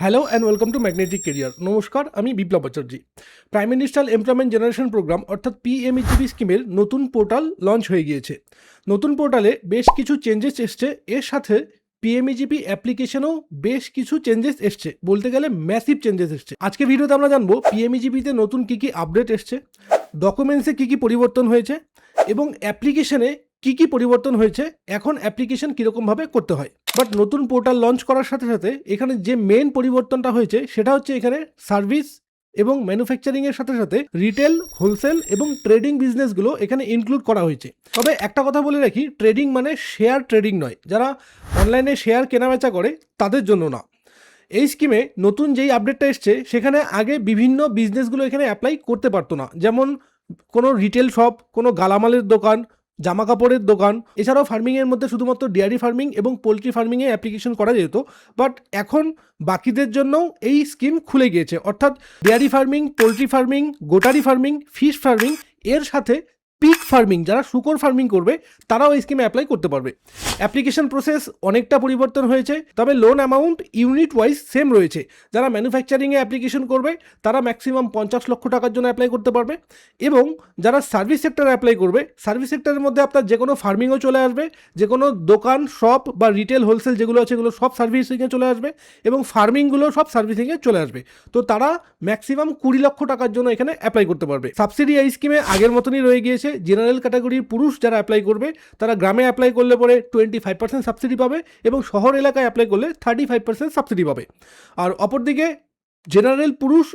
Hello and welcome to magnetic career. নমস্কার, আমি Biplab Acharya. Prime minister employment generation programme অর্থাৎ PMEGP স্কিমের নতুন পোর্টাল লঞ্চ হয়ে গিয়েছে। নতুন পোর্টালে বেশ কিছু চেঞ্জেস এসছে, এর সাথে পিএমইজিপি অ্যাপ্লিকেশনেও বেশ কিছু চেঞ্জেস এসছে, বলতে গেলে ম্যাসিভ চেঞ্জেস এসছে। আজকে ভিডিওতে আমরা জানবো পিএমইজিপিতে নতুন কী কী আপডেট এসছে, ডকুমেন্টসে কী কী পরিবর্তন হয়েছে এবং অ্যাপ্লিকেশনে কী কী পরিবর্তন হয়েছে, এখন অ্যাপ্লিকেশন কীরকমভাবে করতে হয়। বাট নতুন পোর্টাল লঞ্চ করার সাথে সাথে এখানে যে মেন পরিবর্তনটা হয়েছে সেটা হচ্ছে এখানে সার্ভিস এবং ম্যানুফ্যাকচারিংয়ের সাথে সাথে রিটেল, হোলসেল এবং ট্রেডিং বিজনেসগুলো এখানে ইনক্লুড করা হয়েছে। তবে একটা কথা বলে রাখি, ট্রেডিং মানে শেয়ার ট্রেডিং নয়, যারা অনলাইনে শেয়ার কেনাবেচা করে তাদের জন্য না। এই স্কিমে নতুন যেই আপডেটটা এসছে সেখানে আগে বিভিন্ন বিজনেসগুলো এখানে অ্যাপ্লাই করতে পারতো না, যেমন কোনো রিটেল শপ, কোনো গালামালের দোকান, জামা কাপড়ের দোকান, এছাড়াও ফার্মিংয়ের মধ্যে শুধুমাত্র ডেয়ারি ফার্মিং এবং পোলট্রি ফার্মিংয়ে অ্যাপ্লিকেশন করা যেত। বাট এখন বাকিদের জন্যও এই স্কিম খুলে গিয়েছে, অর্থাৎ ডেয়ারি ফার্মিং, পোলট্রি ফার্মিং, গোটারি ফার্মিং, ফিশ ফার্মিং, এর সাথে পিগ ফার্মিং, যারা শূকর ফার্মিং করবে তারাও এই স্কিমে অ্যাপ্লাই করতে পারবে। অ্যাপ্লিকেশন প্রসেস অনেকটা পরিবর্তন হয়েছে, তবে loan amount unit wise same রয়েছে। যারা ম্যানুফ্যাকচারিংয়ে অ্যাপ্লিকেশন করবে তারা ম্যাক্সিমাম 50 লক্ষ টাকার জন্য অ্যাপ্লাই করতে পারবে, এবং যারা সার্ভিস সেক্টরে অ্যাপ্লাই করবে, সার্ভিস সেক্টরের মধ্যে আপনার যে কোনো ফার্মিংও চলে আসবে, যে কোনো দোকান, শপ বা রিটেল, হোলসেল যেগুলো আছে এগুলো সব সার্ভিসিংয়ে চলে আসবে, এবং ফার্মিংগুলো সব সার্ভিসিংয়ে চলে আসবে। তো তারা ম্যাক্সিমাম 20 লক্ষ টাকার জন্য এখানে অ্যাপ্লাই করতে পারবে। সাবসিডি এই স্কিমে আগের মতনই রয়ে গিয়েছে। জেনারেল ক্যাটাগরির পুরুষ যারা অ্যাপ্লাই করবে তারা গ্রামে অ্যাপ্লাই করলে পরে 25% সাবসিডি পাবে, এবং শহর এলাকায় অ্যাপ্লাই করলে 35% সাবসিডি পাবে। আর অপরদিকে জেনারেল পুরুষ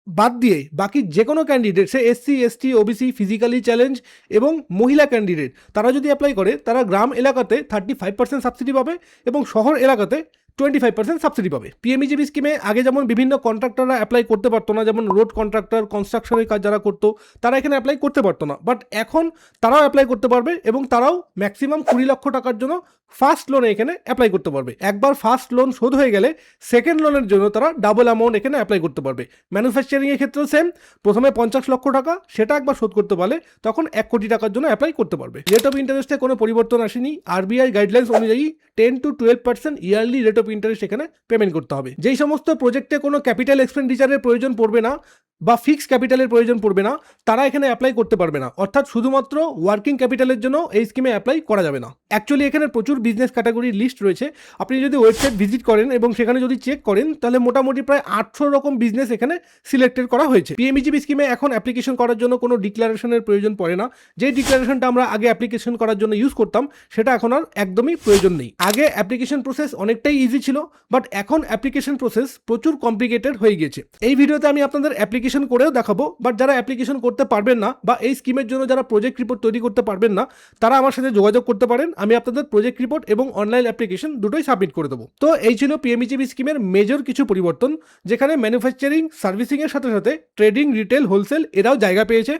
বাদ দিয়ে বাকি যে কোনো ক্যান্ডিডেট, সে SC, ST, OBC, physically challenge এবং মহিলা ক্যান্ডিডেট, তারা যদি অ্যাপ্লাই করে তারা গ্রাম এলাকাতে 35% সাবসিডি পাবে এবং শহর এলাকাতে 25% সাবসিডি পাবে। পিএমইজিপি স্কিমে আগে যেমন বিভিন্ন কন্ট্রাক্টররা অ্যাপ্লাই করতে পারতো না, যেমন রোড কন্ট্রাক্টর, কনস্ট্রাকশনের কাজ যারা করতো তারা এখানে অ্যাপ্লাই করতে পারতো না। বাট এখন তারাও অ্যাপ্লাই করতে পারবে, এবং তারাও ম্যাক্সিমাম 20 লক্ষ টাকার জন্য ফার্স্ট লোনে এখানে অ্যাপ্লাই করতে পারবে। একবার ফার্স্ট লোন শোধ হয়ে গেলে সেকেন্ড লোনের জন্য তারা ডাবল অ্যামাউন্ট এখানে অ্যাপ্লাই করতে পারবে। ম্যানুফ্যাকচারিংয়ের ক্ষেত্রেও সেম, প্রথমে 50 লক্ষ টাকা, সেটা একবার শোধ করতে পারলে তখন 1 কোটি টাকার জন্য অ্যাপ্লাই করতে পারবে। রেট অফ ইন্টারেস্টে কোনো পরিবর্তন আসেনি। আরবিআই গাইডলাইন্স অনুযায়ী 10 to 12% yearly rate of interest এখানে পেমেন্ট করতে হবে। যেই সমস্ত প্রজেক্টে কোনো ক্যাপিটাল এক্সপেন্ডিচারের প্রয়োজন পড়বে না বা ফিক্স ক্যাপিটালের প্রয়োজন পড়বে না, তারা এখানে অ্যাপ্লাই করতে পারবে না, অর্থাৎ শুধুমাত্র ওয়ার্কিং ক্যাপিটালের জন্য এই স্কিমে অ্যাপ্লাই করা যাবে না। অ্যাকচুয়ালি এখানে প্রচুর বিজনেস ক্যাটাগরির লিস্ট রয়েছে। আপনি যদি ওয়েবসাইট ভিজিট করেন এবং সেখানে যদি চেক করেন তাহলে মোটামুটি প্রায় 800 রকম বিজনেস এখানে সিলেক্টেড করা হয়েছে। পিএমইজিপি স্কিমে এখন অ্যাপ্লিকেশন করার জন্য কোনো ডিক্লারেশনের প্রয়োজন পড়ে না। যে ডিক্লারেশনটা আমরা আগে অ্যাপ্লিকেশন করার জন্য ইউজ করতাম সেটা এখন আর একদমই প্রয়োজন নেই। আগে অ্যাপ্লিকেশন প্রসেস অনেকটাই ইজি ছিল, বাট এখন অ্যাপ্লিকেশন প্রসেস প্রচুর কমপ্লিকেটেড হয়ে গিয়েছে। এই ভিডিওতে আমি আপনাদের অ্যাপ্লিকেশন করেও দেখাবো, বাট যারা অ্যাপ্লিকেশন করতে পারবেন না বা এই স্কিমের জন্য যারা প্রজেক্ট রিপোর্ট তৈরি করতে পারবেন না, তারা আমার সাথে যোগাযোগ করতে পারেন। আমি আপনাদের প্রজেক্ট রিপোর্ট এবং অনলাইন অ্যাপ্লিকেশন দুটোই সাবমিট করে দেবো। তো এই ছিল পিএমইজিপি স্কিমের মেজর কিছু পরিবর্তন, যেখানে ম্যানুফ্যাকচারিং, সার্ভিসিংয়ের সাথে সাথে ট্রেডিং, রিটেল, হোলসেল এরাও জায়গা পেয়েছে।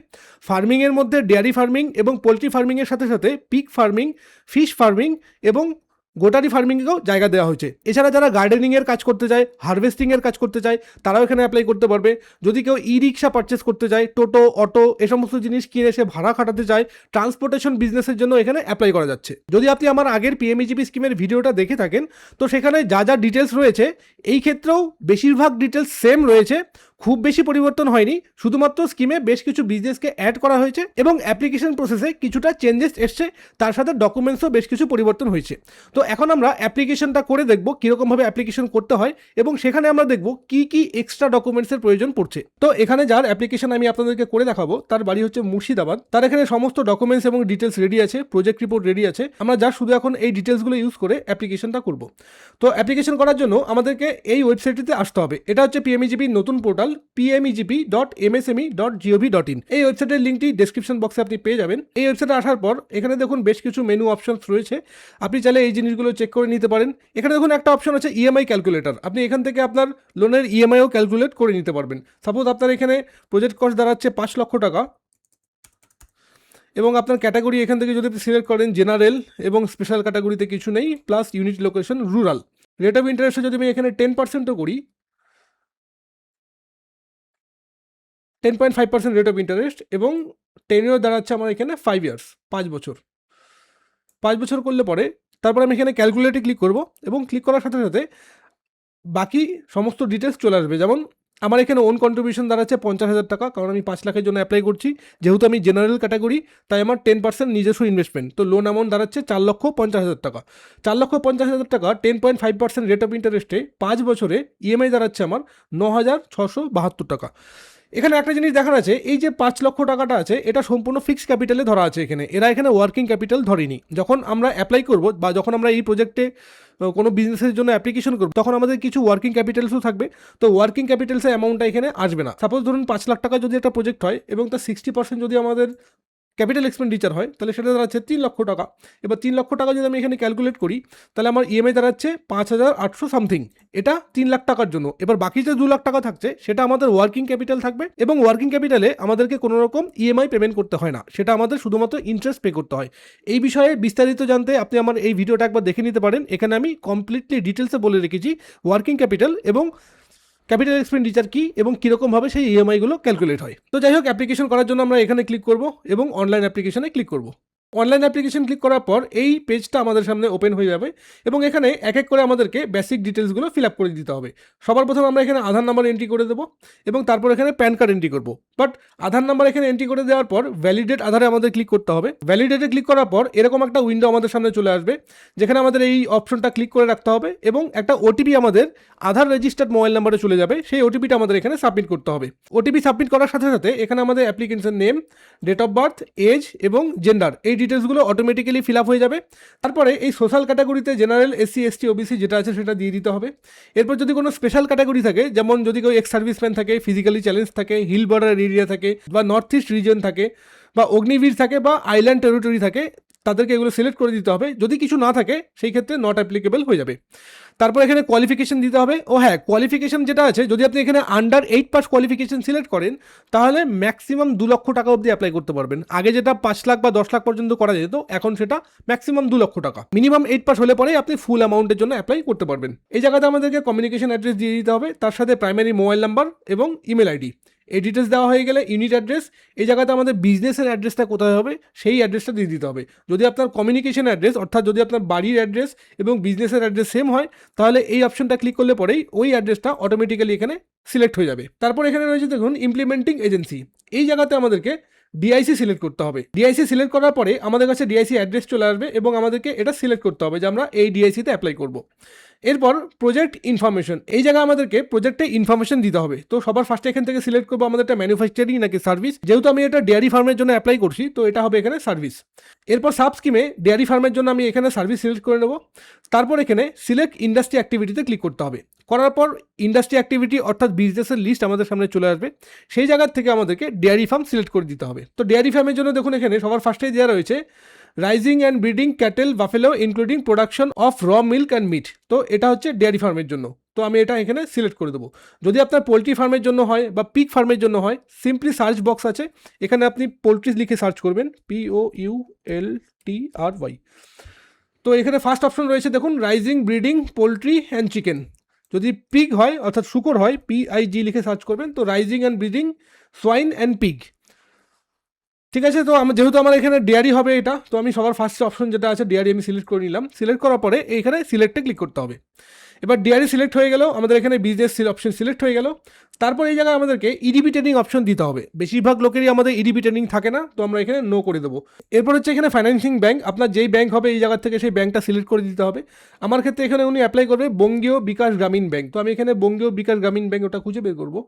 ফার্মিংয়ের মধ্যে ডেয়ারি ফার্মিং এবং পোলট্রি ফার্মিংয়ের সাথে সাথে পিগ ফার্মিং, ফিশ ফার্মিং এবং গোটারি ফার্মিংয়েও জায়গা দেওয়া হয়েছে। এছাড়া যারা গার্ডেনিংয়ের কাজ করতে চায়, হারভেস্টিংয়ের কাজ করতে চায়, তারাও এখানে অ্যাপ্লাই করতে পারবে। যদি কেউ ই রিক্সা পারচেস করতে চায়, টোটো, অটো এ সমস্ত জিনিস কিনে সে ভাড়া খাটাতে চায়, ট্রান্সপোর্টেশন বিজনেসের জন্য এখানে অ্যাপ্লাই করা যাচ্ছে। যদি আপনি আমার আগের পিএমইজিপি স্কিমের ভিডিওটা দেখে থাকেন তো সেখানে যা যা ডিটেলস রয়েছে এই ক্ষেত্রেও বেশিরভাগ ডিটেলস সেম রয়েছে, খুব বেশি পরিবর্তন হয়নি। শুধুমাত্র স্কিমে বেশ কিছু বিজনেসকে অ্যাড করা হয়েছে এবং অ্যাপ্লিকেশন প্রসেসে কিছুটা চেঞ্জেস এসছে, তার সাথে ডকুমেন্টসও বেশ কিছু পরিবর্তন হয়েছে। তো এখন আমরা অ্যাপ্লিকেশনটা করে দেখব কীরকমভাবে অ্যাপ্লিকেশন করতে হয়, এবং সেখানে আমরা দেখব কি কি এক্সট্রা ডকুমেন্টসের প্রয়োজন পড়ছে। তো এখানে যার অ্যাপ্লিকেশন আমি আপনাদেরকে করে দেখাবো তার বাড়ি হচ্ছে মুর্শিদাবাদ। তার এখানে সমস্ত ডকুমেন্টস এবং ডিটেলস রেডি আছে, প্রজেক্ট রিপোর্ট রেডি আছে। আমরা যা শুধু এখন এই ডিটেলসগুলো ইউজ করে অ্যাপ্লিকেশনটা করব। তো অ্যাপ্লিকেশন করার জন্য আমাদেরকে এই ওয়েবসাইটটিতে আসতে হবে। এটা হচ্ছে পিএমইজিপির নতুন পোর্টাল pmegp.msme.gov.in। এই ওয়েবসাইটের লিঙ্কটি ডেসক্রিপশন বক্সে আপনি পেয়ে যাবেন। এই ওয়েবসাইটে আসার পর এখানে দেখুন বেশ কিছু মেনু অপশনস রয়েছে, আপনি চাইলে এই জিনিসগুলো চেক করে নিতে পারেন। এখানে দেখুন একটা অপশন আছে ইএমআই ক্যালকুলেটর, আপনি এখান থেকে আপনার লোনের ইএমআইও ক্যালকুলেট করে নিতে পারবেন। সাপোজ আপনার এখানে প্রজেক্ট কস্ট দাঁড়াচ্ছে 5 লক্ষ টাকা, এবং আপনার ক্যাটাগরি এখান থেকে যদি আপনি সিলেক্ট করেন জেনারেল এবং স্পেশাল ক্যাটাগরিতে কিছু নেই, plus unit location rural. Rate of ইন্টারেস্টে যদি আমি এখানে 10%ও করি, 10.5% রেট অফ ইন্টারেস্ট, এবং টেনিওর দাঁড়াচ্ছে আমার এখানে 5 ইয়ার্স, 5 বছর। 5 বছর করলে পরে তারপর আমি এখানে ক্যালকুলেটে ক্লিক করব, এবং ক্লিক করার সাথে সাথে বাকি সমস্ত ডিটেলস চলে আসবে। যেমন আমার এখানে ওন কন্ট্রিবিউশন দাঁড়াচ্ছে 50,000 টাকা, কারণ আমি 5 লাখের জন্য অ্যাপ্লাই করছি। যেহেতু আমি জেনারেল ক্যাটাগরি, তাই আমার 10% নিজস্ব ইনভেস্টমেন্ট। তো লোন অ্যামাউন্ট দাঁড়াচ্ছে 4,50,000 টাকা। 4,50,000 টাকা 10.5% রেট অফ ইন্টারেস্টে 5 বছরে ইএমআই দাঁড়াচ্ছে আমার 9,672 টাকা। এখানে একটা জিনিস দেখার আছে, এই যে 5 লক্ষ টাকাটা আছে এটা সম্পূর্ণ ফিক্সড ক্যাপিটালে ধরা আছে। এরা এখানে ওয়ার্কিং ক্যাপিটাল ধরেনি। যখন আমরা অ্যাপ্লাই করব বা যখন আমরা এই প্রজেক্টে কোনো বিজনেসের জন্য অ্যাপ্লিকেশন করব, তখন আমাদের কিছু ওয়ার্কিং ক্যাপিটালসও থাকবে। তো ওয়ার্কিং ক্যাপিটালসের অ্যামাউন্টটা এখানে আসবে না। সাপোজ ধরুন 5 লাখ টাকা যদি একটা প্রজেক্ট হয় এবং তার 60% যদি আমাদের ক্যাপিটাল এক্সপেন্ডিচার হয়, তাহলে সেটা দাঁড়াচ্ছে 3 লক্ষ টাকা। এবার 3 লক্ষ টাকা যদি আমি এখানে ক্যালকুলেট করি, তাহলে আমার ইএমআই দাঁড়াচ্ছে 5,800 সামথিং। এটা 3 লাখ টাকার জন্য। এবার বাকি যে 2 লাখ টাকা থাকছে সেটা আমাদের ওয়ার্কিং ক্যাপিটাল থাকবে, এবং ওয়ার্কিং ক্যাপিটালে আমাদেরকে কোনো রকম ইএমআই পেমেন্ট করতে হয় না, সেটা আমাদের শুধুমাত্র ইন্টারেস্ট পে করতে হয়। এই বিষয়ে বিস্তারিত জানতে আপনি আমার এই ভিডিওটা একবার দেখে নিতে পারেন। এখানে আমি কমপ্লিটলি ডিটেলসে বলে রেখেছি ওয়ার্কিং ক্যাপিটাল এবং ক্যাপিটাল এক্সপেন্ডিচার কী এবং কীরকমভাবে সেই ইএমআইগুলো ক্যালকুলেট হয়। তো যাই হোক, অ্যাপ্লিকেশন করার জন্য আমরা এখানে ক্লিক করব এবং অনলাইন অ্যাপ্লিকেশনে ক্লিক করব। অনলাইন অ্যাপ্লিকেশন ক্লিক করার পর এই পেজটা আমাদের সামনে ওপেন হয়ে যাবে, এবং এখানে এক এক করে আমাদেরকে বেসিক ডিটেলসগুলো ফিল আপ করে দিতে হবে। সবার প্রথমে আমরা এখানে আধার নাম্বার এন্ট্রি করে দেবো, এবং তারপর এখানে প্যান কার্ড এন্ট্রি করবো। বাট আধার নাম্বার এখানে এন্ট্রি করে দেওয়ার পর ভ্যালিডেট আধারে আমাদের ক্লিক করতে হবে। ভ্যালিডেটে ক্লিক করার পর এরকম একটা উইন্ডো আমাদের সামনে চলে আসবে, যেখানে আমাদের এই অপশনটা ক্লিক করে রাখতে হবে, এবং একটা ওটিপি আমাদের আধার রেজিস্টার্ড মোবাইল নাম্বারে চলে যাবে। সেই ওটিপিটা আমাদের এখানে সাবমিট করতে হবে। ওটিপি সাবমিট করার সাথে সাথে এখানে আমাদের application name, date of birth, age এবং জেন্ডার, এই ডিটেলসগুলো অটোমেটিক্যালি ফিল আপ হয়ে যাবে। তারপরে এই সোশ্যাল ক্যাটাগরিতে জেনারেল, এসসি, এসটি, ওবিসি যেটা আছে সেটা দিয়ে দিতে হবে। এরপর যদি কোনো স্পেশাল ক্যাটাগরি থাকে, যেমন যদি কেউ এক্স সার্ভিসম্যান থাকে, ফিজিক্যালি চ্যালেঞ্জ থাকে, হিল বর্ডার এরিয়া থাকে, বা নর্থ ইস্ট রিজন থাকে, বা অগ্নিবীর থাকে, বা আইল্যান্ড টেরিটরি থাকে, তাদেরকে এগুলো সিলেক্ট করে দিতে হবে। যদি কিছু না থাকে সেই ক্ষেত্রে নট অ্যাপ্লিকেবল হয়ে যাবে। তারপর এখানে কোয়ালিফিকেশন দিতে হবে। ও হ্যাঁ, কোয়ালিফিকেশন যেটা আছে, যদি আপনি এখানে আন্ডার 8 পাস কোয়ালিফিকেশন সিলেক্ট করেন, তাহলে ম্যাক্সিমাম 2 লক্ষ টাকা অবধি অ্যাপ্লাই করতে পারবেন। আগে যেটা 5 লাখ বা 10 লাখ পর্যন্ত করা যেত, এখন সেটা ম্যাক্সিমাম 2 লক্ষ টাকা। মিনিমাম 8 পাস হলে পরেই আপনি ফুল অ্যামাউন্টের জন্য অ্যাপ্লাই করতে পারবেন। এই জায়গাতে আমাদেরকে কমিউনিকেশন অ্যাড্রেস দিয়ে দিতে হবে, তার সাথে প্রাইমারি মোবাইল নাম্বার এবং ইমেল আইডি। এই ডিটেলস দেওয়া হয়ে গেলে ইউনিট অ্যাড্রেস, এই জায়গাতে আমাদের বিজনেসের অ্যাড্রেসটা কোথায় হবে সেই অ্যাড্রেসটা দিয়ে দিতে হবে। যদি আপনার কমিউনিকেশন অ্যাড্রেস, অর্থাৎ যদি আপনার বাড়ির অ্যাড্রেস এবং বিজনেসের অ্যাড্রেস সেম হয়, তাহলে এই অপশনটা ক্লিক করলে পরেই ওই অ্যাড্রেসটা অটোমেটিক্যালি এখানে সিলেক্ট হয়ে যাবে। তারপর এখানে রয়েছে দেখুন ইমপ্লিমেন্টিং এজেন্সি। এই জায়গাতে আমাদেরকে ডিআইসি সিলেক্ট করতে হবে। ডিআইসি সিলেক্ট করার পরে আমাদের কাছে ডিআইসি অ্যাড্রেস চলে আসবে, এবং আমাদেরকে এটা সিলেক্ট করতে হবে যে আমরা এই ডিআইসিতে অ্যাপ্লাই করব। এরপর প্রজেক্ট ইনফরমেশন, এই জায়গায় আমাদেরকে প্রজেক্টে ইনফরমেশন দিতে হবে। তো সবার ফার্স্টে এখান থেকে সিলেক্ট করবো আমাদের একটা ম্যানুফ্যাকচারিং নাকি সার্ভিস। যেহেতু আমি এটা ডেয়ারি ফার্মের জন্য অ্যাপ্লাই করছি, তো এটা হবে এখানে সার্ভিস। এরপর সাব স্কিমে ডেয়ারি ফার্মের জন্য আমি এখানে সার্ভিস সিলেক্ট করে নেব। তারপর এখানে সিলেক্ট ইন্ডাস্ট্রি অ্যাক্টিভিটিতে ক্লিক করতে হবে। করার পর ইন্ডাস্ট্রি অ্যাক্টিভিটি অর্থাৎ বিজনেসের লিস্ট আমাদের সামনে চলে আসবে। সেই জায়গার থেকে আমাদেরকে ডেয়ারি ফার্ম সিলেক্ট করে দিতে হবে। তো ডেয়ারি ফার্মের জন্য দেখুন এখানে সবার ফার্স্টেই দেওয়া রয়েছে rising and breeding cattle buffalo including production of র মিল্ক অ্যান্ড মিট। তো এটা হচ্ছে ডেয়ারি ফার্মের জন্য। তো আমি এটা এখানে সিলেক্ট করে দেবো। যদি আপনার পোলট্রি ফার্মের জন্য হয় বা পিগ ফার্মের জন্য হয়, সিম্পলি সার্চ বক্স আছে, এখানে আপনি পোলট্রি লিখে সার্চ করবেন, POULTRY। তো এখানে ফার্স্ট অপশন রয়েছে দেখুন rising breeding poultry and chicken. যদি পিগ হয় অর্থাৎ শুকর হয়, PIG লিখে সার্চ করবেন। তো rising and breeding swine and pig. ঠিক আছে, তো যেহেতু আমার এখানে ডেয়ারি হবে এটা, তো আমি সবার ফার্স্ট অপশন যেটা আছে ডেয়ারি আমি সিলেক্ট করে নিলাম। সিলেক্ট করার পরে এইখানে সিলেক্টে ক্লিক করতে হবে। এবার ডেয়ারি সিলেক্ট হয়ে গেল, আমাদের এখানে বিজনেস অপশন সিলেক্ট হয়ে গেল। তারপর এই জায়গায় আমাদেরকে ইডিবি ট্রেনিং অপশন দিতে হবে। বেশিরভাগ লোকেরই আমাদের ইডিবি ট্রেনিং থাকে না, তো আমরা এখানে নো করে দেবো। এরপর হচ্ছে এখানে ফাইন্যান্সিং ব্যাংক, আপনার যেই ব্যাংক হবে এই জায়গা থেকে সেই ব্যাংকটা সিলেক্ট করে দিতে হবে। আমার ক্ষেত্রে এখানে উনি অ্যাপ্লাই করবে বঙ্গীয় বিকাশ গ্রামীণ ব্যাংক। তো আমি এখানে বঙ্গীয় বিকাশ গ্রামীণ ব্যাংক ওটা খুঁজে বের করবো।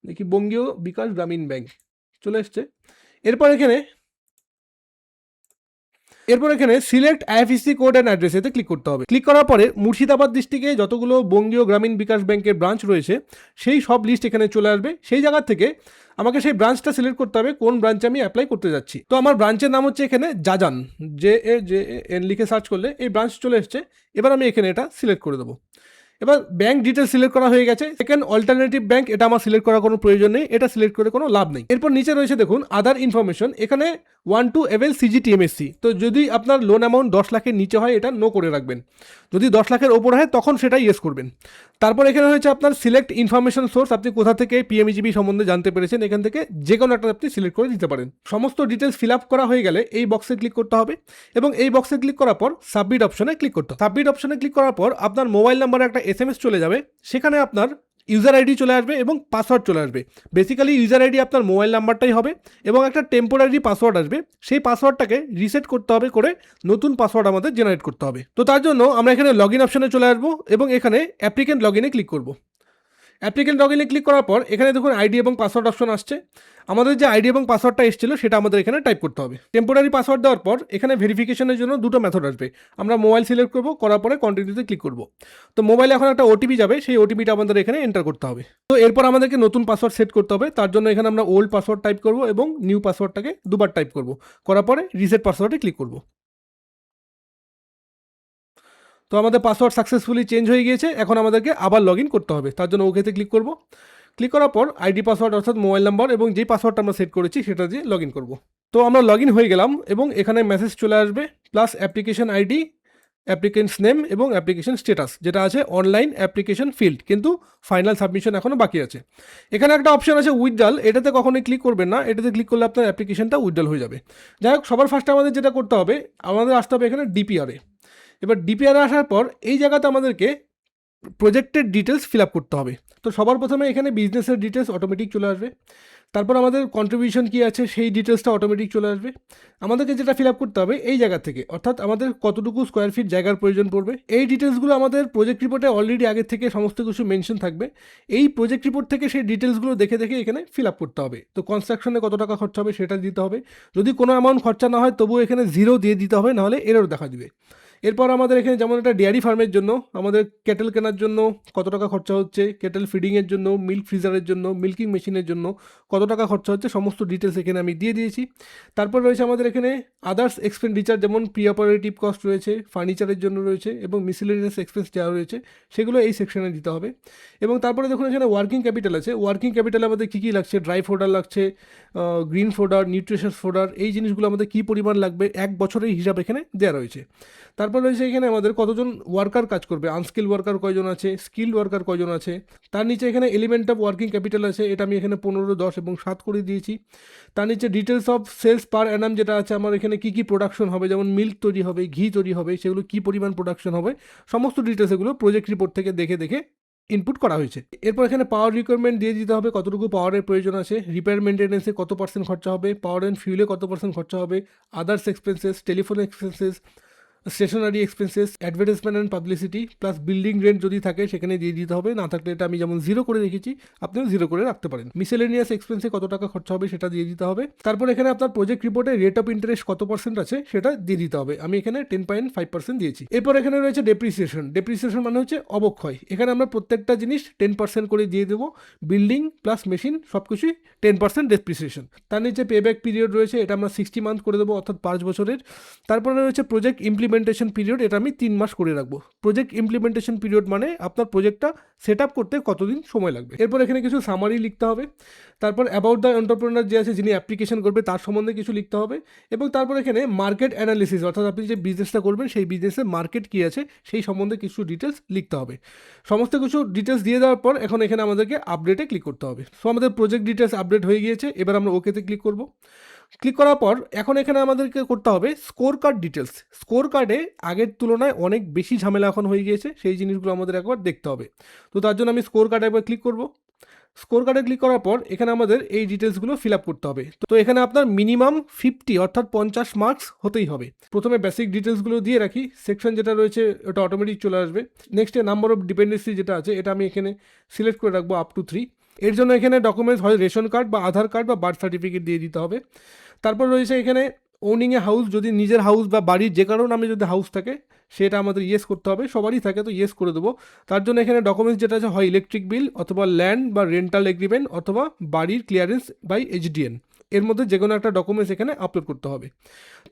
দেখি বঙ্গীয় বিকাশ গ্রামীণ ব্যাংক চলে এসছে। এরপর এখানে select IFSC code and address এতে ক্লিক করতে হবে। ক্লিক করার পরে মুর্শিদাবাদ ডিস্ট্রিক্টে যতগুলো বঙ্গীয় গ্রামীণ বিকাশ ব্যাংকের ব্রাঞ্চ রয়েছে সেই সব লিস্ট এখানে চলে আসবে। সেই জায়গা থেকে আমাকে সেই ব্রাঞ্চটা সিলেক্ট করতে হবে কোন ব্রাঞ্চে আমি অ্যাপ্লাই করতে যাচ্ছি। তো আমার ব্রাঞ্চের নাম হচ্ছে এখানে জাজান, JAJAN লিখে সার্চ করলে এই ব্রাঞ্চ চলে এসছে। এবার আমি এখানে এটা সিলেক্ট করে দেবো। এবার ব্যাংক ডিটেলস সিলেক্ট করা হয়ে গেছে। সেকেন্ড অল্টারনেটিভ ব্যাংক, এটা আমার সিলেক্ট করার কোনো প্রয়োজন নেই, এটা সিলেক্ট করে কোনো লাভ নেই। এরপর নিচে রয়েছে দেখুন আদার ইনফরমেশন, এখানে 1 to avail CGTMSC। তো যদি আপনার লোন অ্যামাউন্ট 10 লাখের নিচে হয় এটা নো করে রাখবেন। যদি 10 লাখের ওপর হয় তখন সেটা ইয়েস করবেন। তারপর এখানে হচ্ছে আপনার সিলেক্ট ইনফরমেশন সোর্স, আপনি কোথা থেকে পিএমইজিবি সম্বন্ধে জানতে পেরেছেন, এখান থেকে যে কোনো একটা আপনি সিলেক্ট করে দিতে পারেন। সমস্ত ডিটেলস ফিল আপ করা হয়ে গেলে এই বক্সে ক্লিক করতে হবে এবং এই বক্সে ক্লিক করার পর সাবমিট অপশনে ক্লিক করতে হবে। সাবমিট অপশনে ক্লিক করার পর আপনার মোবাইল নাম্বারে একটা এসএমএস চলে যাবে, সেখানে আপনার ইউজার আইডি চলে আসবে এবং পাসওয়ার্ড চলে আসবে। বেসিক্যালি ইউজার আইডি আপনার মোবাইল নাম্বারটাই হবে এবং একটা টেম্পোরারি পাসওয়ার্ড আসবে, সেই পাসওয়ার্ডটাকে রিসেট করতে হবে করে নতুন পাসওয়ার্ড আমাদের জেনারেট করতে হবে। তো তার জন্য আমরা এখানে লগ ইন অপশনে চলে আসবো এবং এখানে অ্যাপ্লিকেন্ট লগ ইনে ক্লিক করবো। অ্যাপ্লিকেন্ট লগ ইনে ক্লিক করার পর এখানে দেখুন আইডি এবং পাসওয়ার্ড অপশন আসছে। আমাদের যে আইডি এবং পাসওয়ার্ডটা এসেছিল সেটা আমাদের এখানে টাইপ করতে হবে। টেম্পোরারি পাসওয়ার্ড দেওয়ার পর এখানে ভেরিফিকেশনের জন্য দুটো মেথড আসবে। আমরা মোবাইল সিলেক্ট করবো, করার পরে কন্টিনিউতে ক্লিক করব। তো মোবাইলে এখন একটা ওটিপি যাবে, সেই ওটিপিটা আমাদের এখানে এন্টার করতে হবে। তো এরপর আমাদেরকে নতুন পাসওয়ার্ড সেট করতে হবে। তার জন্য এখানে আমরা ওল্ড পাসওয়ার্ড টাইপ করব এবং নিউ পাসওয়ার্ডটাকে দুবার টাইপ করব, করার পরে রিসেট পাসওয়ার্ডে ক্লিক করব। তো আমাদের পাসওয়ার্ড সাকসেসফুলি চেঞ্জ হয়ে গিয়েছে। এখন আমাদেরকে আবার লগ ইন করতে হবে, তার জন্য ওকেতে ক্লিক করব। ক্লিক করার পর আইডি পাসওয়ার্ড অর্থাৎ মোবাইল নাম্বার এবং যেই পাসওয়ার্ডটা আমরা সেট করেছি সেটা দিয়ে লগ ইন করবো। তো আমরা লগ ইন হয়ে গেলাম এবং এখানে মেসেজ চলে আসবে plus application ID, applicants name এবং অ্যাপ্লিকেশন স্ট্যাটাস যেটা আছে অনলাইন অ্যাপ্লিকেশন ফিল্ড, কিন্তু ফাইনাল সাবমিশন এখনও বাকি আছে। এখানে একটা অপশন আছে উইথড্রল, এটাতে কখনোই ক্লিক করবেন না, এটাতে ক্লিক করলে আপনার অ্যাপ্লিকেশনটা উইথড্রল হয়ে যাবে। যাই হোক, সবার ফার্স্টে আমাদের যেটা করতে হবে, আমাদের আসতে হবে এখানে ডিপিআরে। এবার ডিপিআরে আসার পর এই জায়গাতে আমাদেরকে প্রজেক্টের ডিটেলস ফিল আপ করতে হবে। তো সবার প্রথমে এখানে বিজনেসের ডিটেলস অটোমেটিক চলে আসবে, তারপর আমাদের কন্ট্রিবিউশন কী আছে সেই ডিটেলসটা অটোমেটিক চলে আসবে। আমাদেরকে যেটা ফিল আপ করতে হবে এই জায়গা থেকে, অর্থাৎ আমাদের কতটুকু স্কোয়ার ফিট জায়গার প্রয়োজন পড়বে, এই ডিটেলসগুলো আমাদের প্রজেক্ট রিপোর্টে অলরেডি আগে থেকে সমস্ত কিছু মেনশন থাকবে। এই প্রজেক্ট রিপোর্ট থেকে সেই ডিটেলসগুলো দেখে দেখে এখানে ফিল আপ করতে হবে। তো কনস্ট্রাকশনে কত টাকা খরচা হবে সেটা দিতে হবে, যদি কোনো অ্যামাউন্ট খরচা না হয় তবুও এখানে জিরো দিয়ে দিতে হবে, নাহলে এরর দেখা দিবে। এরপর আমাদের এখানে যেমন একটা ডেয়ারি ফার্মের জন্য আমাদের কেটেল কেনার জন্য কত টাকা খরচা হচ্ছে, কেটেল ফিডিংয়ের জন্য, মিল্ক ফ্রিজারের জন্য, মিল্কিং মেশিনের জন্য কত টাকা খরচা হচ্ছে, সমস্ত ডিটেলস এখানে আমি দিয়ে দিয়েছি। তারপর রয়েছে আমাদের এখানে আদার্স এক্সপেন্ডিচার, যেমন প্রি অপারেটিভ কস্ট রয়েছে, ফার্নিচারের জন্য রয়েছে এবং মিসেলেনিয়াস এক্সপেন্স যা রয়েছে সেগুলো এই সেকশনে দিতে হবে। এবং তারপরে দেখুন এখানে ওয়ার্কিং ক্যাপিটাল আছে। ওয়ার্কিং ক্যাপিটালে আমাদের কী কী লাগছে, ড্রাই ফোডার লাগছে, গ্রিন ফোডার, নিউট্রিশাস ফোডার, এই জিনিসগুলো আমাদের কী পরিমাণ লাগবে এক বছরের হিসাব এখানে দেওয়া রয়েছে। তারপর রয়েছে এখানে আমাদের কতজন ওয়ার্কার কাজ করবে, আনস্কিল ওয়ার্কার কয়জন আছে, স্কিল্ড ওয়ার্কার কয়জন আছে। তার নিচে এখানে এলিমেন্ট অফ ওয়ার্কিং ক্যাপিটাল আছে, এটা আমি এখানে 15, 10 এবং 7 করে দিয়েছি। তার নিচে ডিটেলস অফ সেলস পার অ্যানাম যেটা আছে, আমার এখানে কী কী প্রোডাকশন হবে, যেমন মিল্ক তৈরি হবে, ঘি তৈরি হবে, সেগুলো কী পরিমাণ প্রোডাকশন হবে, সমস্ত ডিটেলস এগুলো প্রজেক্ট রিপোর্ট থেকে দেখে দেখে ইনপুট করা হয়েছে। এরপর এখানে পাওয়ার রিকোয়ারমেন্ট দিয়ে দিতে হবে, কতটুকু পাওয়ারের প্রয়োজন আছে, রিপেয়ার মেনটেন্যান্সে কত পার্সেন্ট খরচা হবে, পাওয়ার অ্যান্ড ফিউলে কত পার্সেন্ট খরচা হবে, others expenses, telephone expenses, stationery expenses, advertisement and publicity, plus building rent যদি থাকে সেখানে দিয়ে দিতে হবে, না থাকলে এটা আমি যেমন 0 করে রেখেছি আপনিও 0 করে রাখতে পারেন। মিসেলেনিয়াস এক্সপেন্সে কত টাকা খরচা হবে সেটা দিয়ে দিতে হবে। তারপর এখানে আপনার প্রজেক্ট রিপোর্টে রেট অফ ইন্টারেস্ট কত পার্সেন্ট আছে সেটা দিয়ে দিতে হবে, আমি এখানে 10.5% দিয়েছি। এরপর এখানে রয়েছে ডেপ্রিসিয়েশন। ডেপ্রিসিয়েশন মানে হচ্ছে অবক্ষয়, এখানে আমরা প্রত্যেকটা জিনিস 10% করে দিয়ে দেবো, বিল্ডিং প্লাস মেশিন সব কিছুই 10% ডেপ্রিসিয়েশন। তার নিচে পেব্যাক পিরিয়ড রয়েছে, এটা আমরা 60 মান্থ করে দেবো, অর্থাৎ 5 বছরের। তারপরে রয়েছে প্রজেক্ট ইমপ্লিমেন্টেশন পিরিয়ড, এটা আমি 3 মাস করে রাখবো। প্রজেক্ট ইমপ্লিমেন্টেশন পিরিয়ড মানে আপনার প্রজেক্টটা সেট আপ করতে কতদিন সময় লাগবে। এরপর এখানে কিছু সামারি লিখতে হবে। তারপর অ্যাবাউট দ্য এন্টারপ্রেনার যে আছে, যিনি অ্যাপ্লিকেশন করবে তার সম্বন্ধে কিছু লিখতে হবে। এবং তারপর এখানে মার্কেট অ্যানালিসিস, অর্থাৎ আপনি যে বিজনেসটা করবেন সেই বিজনেসের মার্কেট কী আছে সেই সম্বন্ধে কিছু ডিটেলস লিখতে হবে। সমস্ত কিছু ডিটেলস দিয়ে দেওয়ার পর এখন এখানে আমাদেরকে আপডেটে ক্লিক করতে হবে। সো আমাদের প্রজেক্ট ডিটেলস আপডেট হয়ে গিয়েছে, এবার আমরা ওকেতে ক্লিক করব। ক্লিক করার পর এখন এখানে আমাদেরকে করতে হবে স্কোর কার্ড ডিটেলস। স্কোর কার্ডে আগের তুলনায় অনেক বেশি ঝামেলা এখন হয়ে গিয়েছে, সেই জিনিসগুলো আমাদের একবার দেখতে হবে। তো তার জন্য আমি স্কোর কার্ডে একবার ক্লিক করব। স্কোর কার্ডে ক্লিক করার পর এখানে আমাদের এই ডিটেলসগুলো ফিল আপ করতে হবে। তো এখানে আপনার মিনিমাম 50 অর্থাৎ 50 মার্কস হতেই হবে। প্রথমে বেসিক ডিটেলসগুলো দিয়ে রাখি, সেকশন যেটা রয়েছে ওটা অটোমেটিক চলে আসবে। নেক্সটে নাম্বার অফ ডিপেন্ডেন্সি যেটা আছে এটা আমি এখানে সিলেক্ট করে রাখবো আপ টু 3। এর জন্য এখানে ডকুমেন্টস হয় রেশন কার্ড বা আধার কার্ড বা বার্থ সার্টিফিকেট দিয়ে দিতে হবে। তারপর রয়েছে এখানে ওনিং এ হাউস, যদি নিজের হাউস বা বাড়ির যে কারো নামে যদি হাউস থাকে সেটা আমাদের ইয়েস করতে হবে, সবারই থাকে তো ইয়েস করে দেবো। তার জন্য এখানে ডকুমেন্টস যেটা আছে হয় ইলেকট্রিক বিল অথবা ল্যান্ড বা রেন্টাল এগ্রিমেন্ট অথবা বাড়ির ক্লিয়ারেন্স বাই HDN, এর মধ্যে যে কোনো একটা ডকুমেন্টস এখানে আপলোড করতে হবে।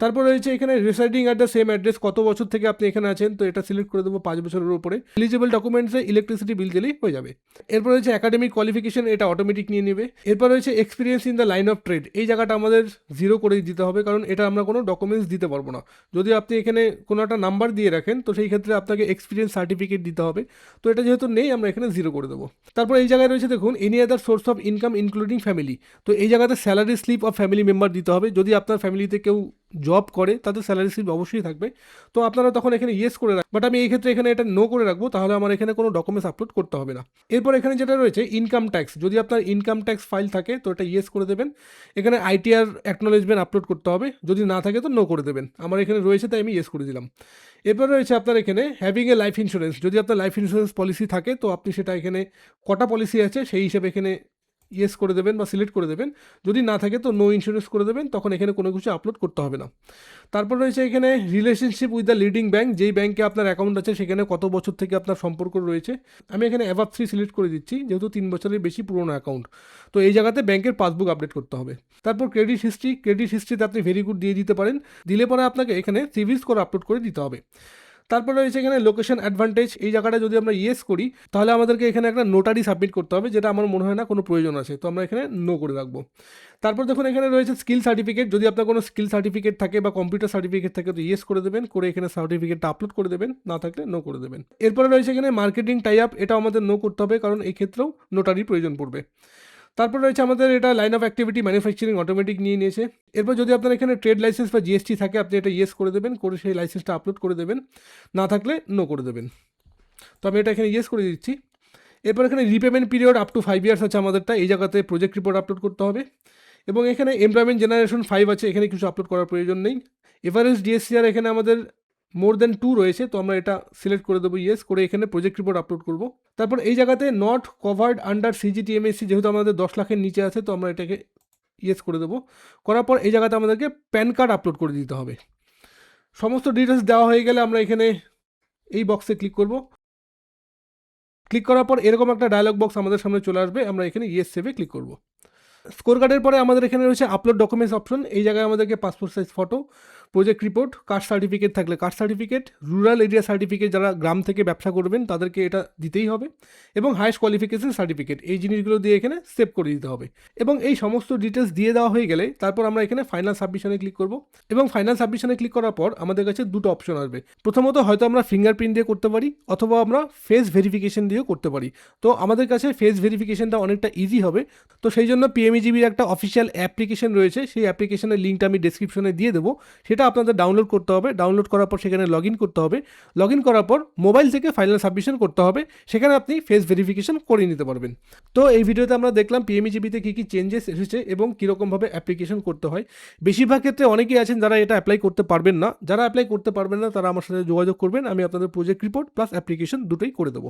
তারপর রয়েছে এখানে residing at the same address, কত বছর থেকে আপনি এখানে আছেন, তো এটা সিলেক্ট করে দেবো 5 বছরের উপরে। এলিজিবল ডকুমেন্টসে ইলেকট্রিসিটি বিল দিলেই হয়ে যাবে। এরপর রয়েছে একাডেমিক কোয়ালিফিকেশন, এটা অটোমেটিক নিয়ে নেবে। এরপর রয়েছে experience in the line of trade, এই জায়গাটা আমাদের 0 করে দিতে হবে, কারণ এটা আমরা কোনো ডকুমেন্টস দিতে পারবো না। যদি আপনি এখানে কোনো একটা নাম্বার দিয়ে রাখেন তো সেই ক্ষেত্রে আপনাকে এক্সপিরিয়েন্স সার্টিফিকেট দিতে হবে, তো এটা যেহেতু নেই আমরা এখানে 0 করে দেবো। তারপর এই জায়গায় রয়েছে দেখুন any other source of income including family, তো এই জায়গাতে salary slip of family member দিতে হবে। যদি আপনার ফ্যামিলিতে কেউ জব করে তাদের স্যালারি স্লিপ অবশ্যই থাকবে, তো আপনারা তখন এখানে ইয়েস করে রাখবেন। বাট আমি এই ক্ষেত্রে এখানে এটা নো করে রাখবো, তাহলে আমার এখানে কোনো ডকুমেন্টস আপলোড করতে হবে না। এরপর এখানে যেটা রয়েছে ইনকাম ট্যাক্স, যদি আপনার ইনকাম ট্যাক্স ফাইল থাকে তো এটা ইয়েস করে দেবেন। এখানে আইটিআর অ্যাকনোলেজমেন্ট আপলোড করতে হবে, যদি না থাকে তো নো করে দেবেন। আমার এখানে রয়েছে তাই আমি ইয়েস করে দিলাম। এরপর রয়েছে আপনার এখানে হ্যাভিং এ লাইফ ইন্স্যুরেন্স, যদি আপনার লাইফ ইন্স্যুরেন্স পলিসি থাকে তো আপনি সেটা এখানে কটা পলিসি আছে সেই হিসেবে এখানে ইয়েস করে দেবেন বা সিলেক্ট করে দেবেন। যদি না থাকে তো নো ইন্স্যুরেন্স করে দেবেন, তখন এখানে কোনো কিছু আপলোড করতে হবে না। তারপর রয়েছে এখানে relationship with the leading bank, যেই ব্যাঙ্কে আপনার অ্যাকাউন্ট আছে সেখানে কত বছর থেকে আপনার সম্পর্ক রয়েছে। আমি এখানে অ্যাভাব 3 সিলেক্ট করে দিচ্ছি, যেহেতু 3 বছরের বেশি পুরোনো অ্যাকাউন্ট, তো এই জায়গাতে ব্যাঙ্কের পাসবুক আপডেট করতে হবে। তারপর ক্রেডিট হিস্ট্রিতে আপনি ভেরি গুড দিয়ে দিতে পারেন, দিলে পরে আপনাকে এখানে সিভিল স্কোর আপলোড করে দিতে হবে। তারপর রয়েছে এখানে লোকেশন অ্যাডভান্টেজ, এই জায়গাটা যদি আমরা ইয়েস করি তাহলে আমাদেরকে এখানে একটা নোটারি সাবমিট করতে হবে, যেটা আমার মনে হয় না কোনো প্রয়োজন আছে, তো আমরা এখানে নো করে রাখবো। তারপর দেখুন এখানে রয়েছে স্কিল সার্টিফিকেট, যদি আপনার কোনো স্কিল সার্টিফিকেট থাকে বা কম্পিউটার সার্টিফিকেট থাকে তো ইয়েস করে দেবেন, করে এখানে সার্টিফিকেটটা আপলোড করে দেবেন, না থাকলে নো করে দেবেন। এরপরে রয়েছে এখানে মার্কেটিং টাই আপ, এটা আমাদের নো করতে হবে, কারণ এই ক্ষেত্রেও নোটারি প্রয়োজন পড়বে। তারপর রয়েছে আমাদের এটা line of activity manufacturing automatic নিয়ে নিয়েছে। এরপর যদি আপনার এখানে ট্রেড লাইসেন্স বা জিএসটি থাকে আপনি এটা ইয়েস করে দেবেন, করে সেই লাইসেন্সটা আপলোড করে দেবেন, না থাকলে নো করে দেবেন। তো আমি এটা এখানে ইয়েস করে দিচ্ছি। এরপর এখানে repayment period up to 5 years আছে আমাদেরটা, এই জায়গাতে প্রজেক্ট রিপোর্ট আপলোড করতে হবে। এবং এখানে এমপ্লয়মেন্ট জেনারেশন 5 আছে, এখানে কিছু আপলোড করার প্রয়োজন নেই। এভারেজ ডিএসসিআর এখানে আমাদের মোর দেন 2 রয়েছে, তো আমরা এটা সিলেক্ট করে দেবো ইয়েস, করে এখানে প্রজেক্ট রিপোর্ট আপলোড করব। তারপর এই জায়গাতে নট কভার্ড আন্ডার সিজিটিএমএসসি, যেহেতু আমাদের 10 লাখের নিচে আছে তো আমরা এটাকে ইয়েস করে দেবো। করার পর এই জায়গাতে আমাদেরকে প্যান কার্ড আপলোড করে দিতে হবে। সমস্ত ডিটেলস দেওয়া হয়ে গেলে আমরা এখানে এই বক্সে ক্লিক করব। ক্লিক করার পর এরকম একটা ডায়লগ বক্স আমাদের সামনে চলে আসবে, আমরা এখানে ইয়েস সেভে ক্লিক করব। স্কোর কার্ডের পরে আমাদের এখানে রয়েছে আপলোড ডকুমেন্টস অপশন, এই জায়গায় আমাদেরকে passport size photo, project report, caste certificate থাকলে caste certificate, rural area certificate, যারা গ্রাম থেকে ব্যবসা করবেন তাদেরকে এটা দিতেই হবে, এবং হাইস্ট কোয়ালিফিকেশন সার্টিফিকেট, এই জিনিসগুলো দিয়ে এখানে সেভ করে দিতে হবে। এবং এই সমস্ত ডিটেলস দিয়ে দেওয়া হয়ে গেলে তারপর আমরা এখানে ফাইনাল সাবমিশনে ক্লিক করব। এবং ফাইনাল সাবমিশনে ক্লিক করার পর আমাদের কাছে দুটো অপশন আসবে। প্রথমত হয়তো আমরা ফিঙ্গারপ্রিন্ট দিয়ে করতে পারি, অথবা আমরা ফেস ভেরিফিকেশন দিয়েও করতে পারি। তো আমাদের কাছে ফেস ভেরিফিকেশনটা অনেকটা ইজি হবে, তো সেই জন্য পিএমইজিবির একটা অফিসিয়াল অ্যাপ্লিকেশন রয়েছে, সেই অ্যাপ্লিকেশনের লিঙ্কটা আমি ডেসক্রিপশনে দিয়ে দেবো, সেটা আপনাদের ডাউনলোড করতে হবে। ডাউনলোড করার পর সেখানে লগ ইন করতে হবে, লগ ইন করার পর মোবাইল থেকে ফাইনাল সাবমিশন করতে হবে, সেখানে আপনি ফেস ভেরিফিকেশন করে নিতে পারবেন। তো এই ভিডিওতে আমরা দেখলাম পিএমইজিবিতে কী কী চেঞ্জেস এসেছে এবং কীরকমভাবে অ্যাপ্লিকেশন করতে হয়। বেশিরভাগ ক্ষেত্রে অনেকেই আছেন যারা এটা অ্যাপ্লাই করতে পারবেন না, যারা অ্যাপ্লাই করতে পারবেন না তারা আমার সাথে যোগাযোগ করবেন, আমি আপনাদের প্রজেক্ট রিপোর্ট প্লাস অ্যাপ্লিকেশন দুটোই করে দেবো।